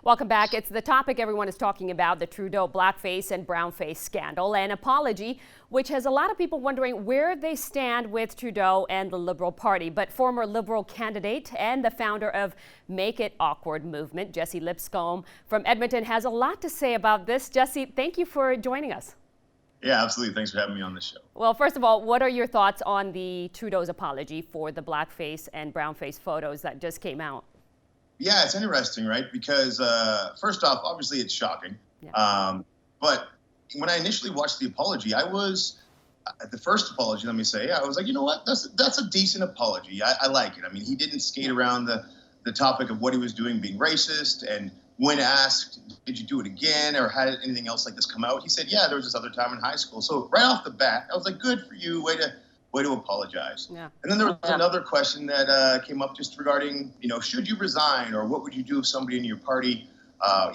Welcome back. It's the topic everyone is talking about, the Trudeau blackface and brownface scandal, an apology which has a lot of people wondering where they stand with Trudeau and the Liberal Party. But former Liberal candidate and the founder of Make It Awkward movement, Jesse Lipscombe from Edmonton, has a lot to say about this. Jesse, thank you for joining us. Yeah, absolutely. Thanks for having me on the show. Well, first of all, what are your thoughts on the Trudeau's apology for the blackface and brownface photos that just came out? Yeah, it's interesting, right? Because first off, obviously it's shocking. Yeah. But when I initially watched the apology, I was, the first apology, let me say, I was like, you know what, that's a decent apology. I like it. I mean, he didn't skate around the topic of what he was doing being racist. And when asked, did you do it again or had anything else like this come out? He said, yeah, there was this other time in high school. So right off the bat, I was like, good for you, way to apologize. Yeah. And then there was another question that came up just regarding, should you resign or what would you do if somebody in your party,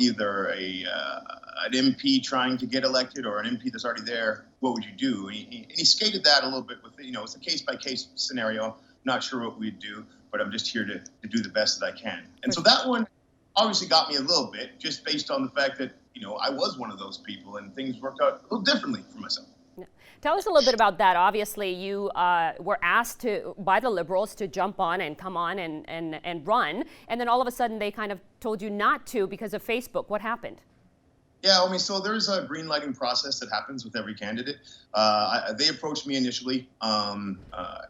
either an MP trying to get elected or an MP that's already there, what would you do? And he skated that a little bit with, it's a case-by-case scenario. Not sure what we'd do, but I'm just here to do the best that I can. And so that one obviously got me a little bit just based on the fact that, I was one of those people and things worked out a little differently for myself. Tell us a little bit about that. Obviously, you were asked by the Liberals to jump on and come on and run, and then all of a sudden they kind of told you not to because of Facebook. What happened? Yeah, I mean, so there's a green lighting process that happens with every candidate. They approached me initially.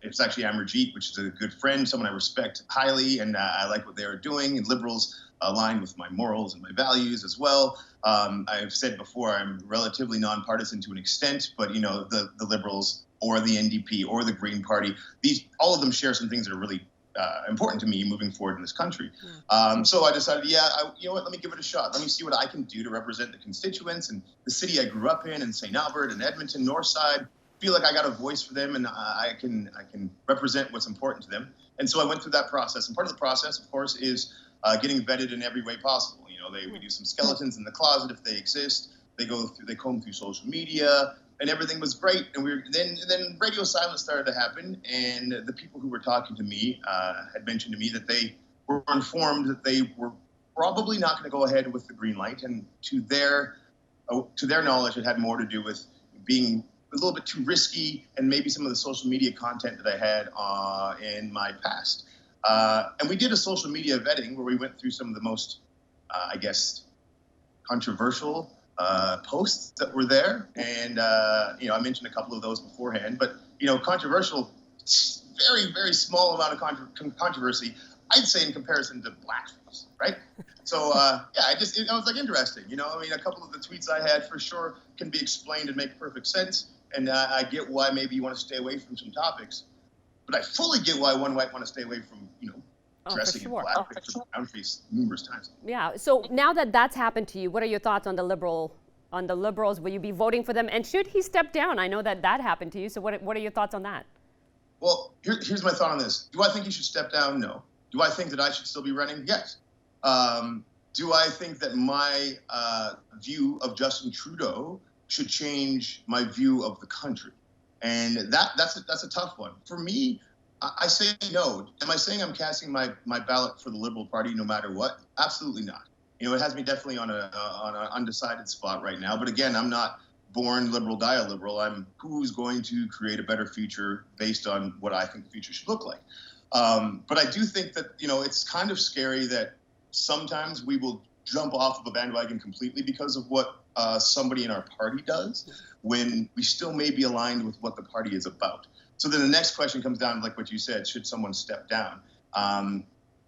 It's actually Amarjeet, which is a good friend, someone I respect highly, and I like what they were doing. And Liberals align with my morals and my values as well. I've said before, I'm relatively nonpartisan to an extent, but the Liberals or the NDP or the Green Party, all of them share some things that are really important to me moving forward in this country. So I decided, let me give it a shot. Let me see what I can do to represent the constituents and the city I grew up in St. Albert and Edmonton, Northside. Feel like I got a voice for them and I can represent what's important to them. And so I went through that process. And part of the process, of course, is getting vetted in every way possible. We do some skeletons in the closet if they exist. They comb through social media, and everything was great. And then radio silence started to happen, and the people who were talking to me had mentioned to me that they were informed that they were probably not going to go ahead with the green light, and to their knowledge, it had more to do with being a little bit too risky, and maybe some of the social media content that I had in my past. And we did a social media vetting where we went through some of the most, controversial posts that were there. And, I mentioned a couple of those beforehand, but, controversial, very, very small amount of controversy, I'd say in comparison to blackface, right? So, I was like, interesting, a couple of the tweets I had for sure can be explained and make perfect sense. And I get why maybe you want to stay away from some topics. But I fully get why one might want to stay away from, dressing in blackface or brownface numerous times. Yeah. So now that that's happened to you, what are your thoughts on the Liberals? Will you be voting for them? And should he step down? I know that happened to you. So what are your thoughts on that? Well, here's my thought on this. Do I think he should step down? No. Do I think that I should still be running? Yes. Do I think that my view of Justin Trudeau should change my view of the country? And that's a tough one. For me, I say no. Am I saying I'm casting my ballot for the Liberal Party no matter what? Absolutely not. It has me definitely on an undecided spot right now. But again, I'm not born liberal, die a liberal. I'm who's going to create a better future based on what I think the future should look like. But I do think that, it's kind of scary that sometimes we will jump off of a bandwagon completely because of what somebody in our party does, when we still may be aligned with what the party is about. So then the next question comes down to, like what you said, should someone step down?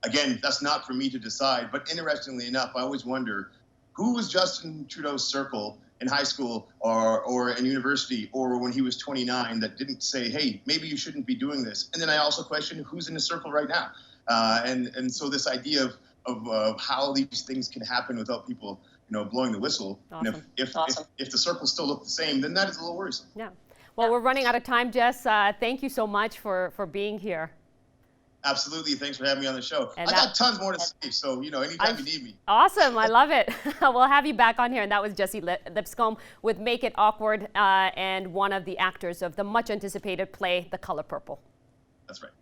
Again, that's not for me to decide, but interestingly enough, I always wonder, who was Justin Trudeau's circle in high school or in university or when he was 29 that didn't say, hey, maybe you shouldn't be doing this? And then I also question who's in his circle right now. And so this idea of how these things can happen without people blowing the whistle. Awesome. And if the circles still look the same, then that is a little worrisome. Yeah. Well, we're running out of time, Jess. Thank you so much for being here. Absolutely. Thanks for having me on the show. And I got tons more to say, so, anytime you need me. Awesome. I love it. We'll have you back on here. And that was Jesse Lipscombe with Make It Awkward and one of the actors of the much anticipated play, The Color Purple. That's right.